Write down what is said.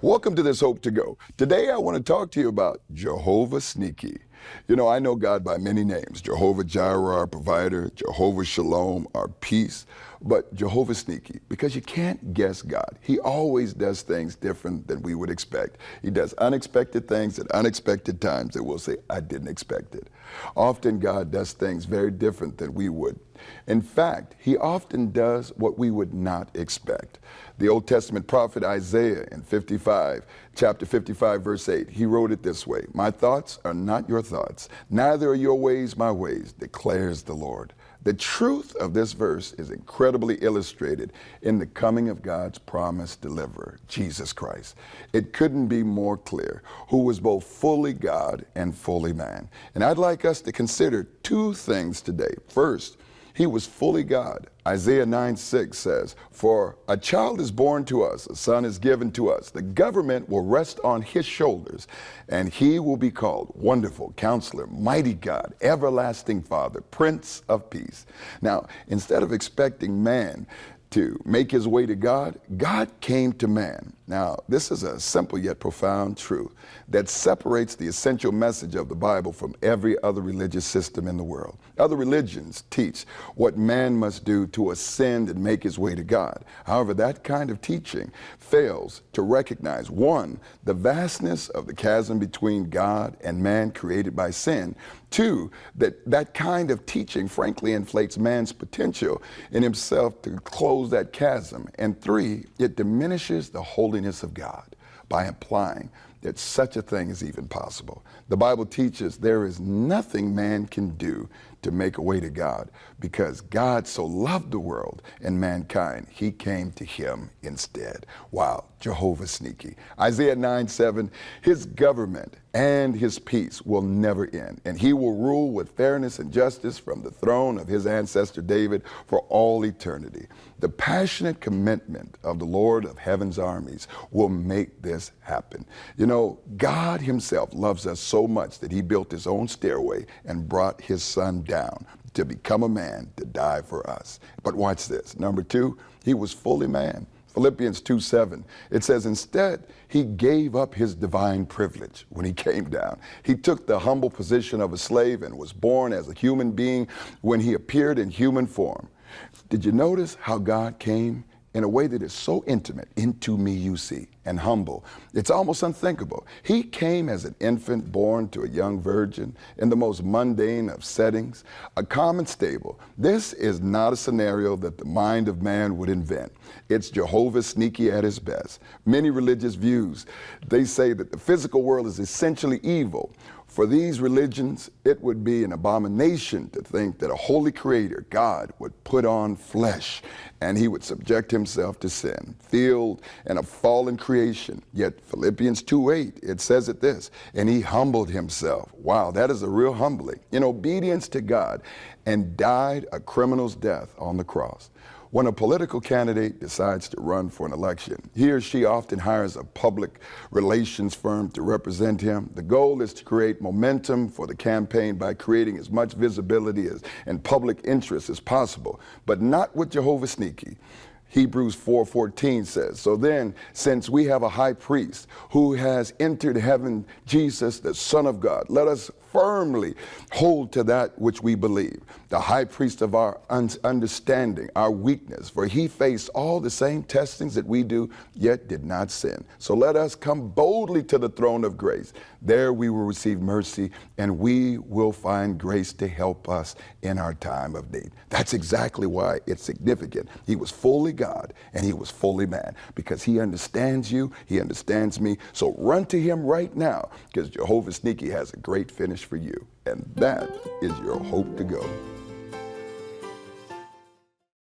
Welcome to this Hope to Go. Today I want to talk to you about Jehovah Sneaky. You know, I know God by many names. Jehovah Jireh, our provider, Jehovah Shalom, our peace, but Jehovah Sneaky, because you can't guess God. He always does things different than we would expect. He does unexpected things at unexpected times that we'll say, I didn't expect it. Often God does things very different than we would. In fact, he often does what we would not expect. The Old Testament prophet Isaiah in chapter 55, verse 8, he wrote it this way, "My thoughts are not your thoughts, neither are your ways my ways, declares the Lord." The truth of this verse is incredibly illustrated in the coming of God's promised deliverer, Jesus Christ. It couldn't be more clear, who was both fully God and fully man. And I'd like us to consider two things today. First, he was fully God. Isaiah 9:6 says, "For a child is born to us, a son is given to us. The government will rest on his shoulders, and he will be called Wonderful Counselor, Mighty God, Everlasting Father, Prince of Peace." Now, instead of expecting man to make his way to God, God came to man. Now, this is a simple yet profound truth that separates the essential message of the Bible from every other religious system in the world. Other religions teach what man must do to ascend and make his way to God. However, that kind of teaching fails to recognize, one, the vastness of the chasm between God and man created by sin. Two, that kind of teaching frankly inflates man's potential in himself to close that chasm. And three, it diminishes the holiness of God by implying that such a thing is even possible. The Bible teaches there is nothing man can do to make a way to God, because God so loved the world and mankind, he came to him instead. Wow, Jehovah Sneaky. Isaiah 9:7, his government and his peace will never end, and he will rule with fairness and justice from the throne of his ancestor David for all eternity. The passionate commitment of the Lord of heaven's armies will make this happen. You know, God himself loves us so much that he built his own stairway and brought his son down to become a man to die for us. But watch this. Number two, he was fully man. Philippians 2:7, it says, instead, he gave up his divine privilege when he came down. He took the humble position of a slave and was born as a human being when he appeared in human form. Did you notice how God came in a way that is so intimate, into me you see, and humble? It's almost unthinkable. He came as an infant born to a young virgin in the most mundane of settings, a common stable. This is not a scenario that the mind of man would invent. It's Jehovah Sneaky at his best. Many religious views, they say that the physical world is essentially evil. For these religions, it would be an abomination to think that a holy creator, God, would put on flesh and he would subject himself to sin, filled in a fallen creation. Yet Philippians 2:8, it says it this, and he humbled himself. Wow, that is a real humbling, in obedience to God, and died a criminal's death on the cross. When a political candidate decides to run for an election, he or she often hires a public relations firm to represent him. The goal is to create momentum for the campaign by creating as much visibility and public interest as possible, but not with Jehovah Sneaky. Hebrews 4:14 says, so then, since we have a high priest who has entered heaven, Jesus, the Son of God, let us firmly hold to that which we believe. The high priest of our understanding, our weakness, for he faced all the same testings that we do, yet did not sin. So let us come boldly to the throne of grace. There we will receive mercy, and we will find grace to help us in our time of need. That's exactly why it's significant. He was fully God and he was fully man, because he understands you, he understands me. So run to him right now, because Jehovah Sneaky has a great finish for you. And that is your hope to go.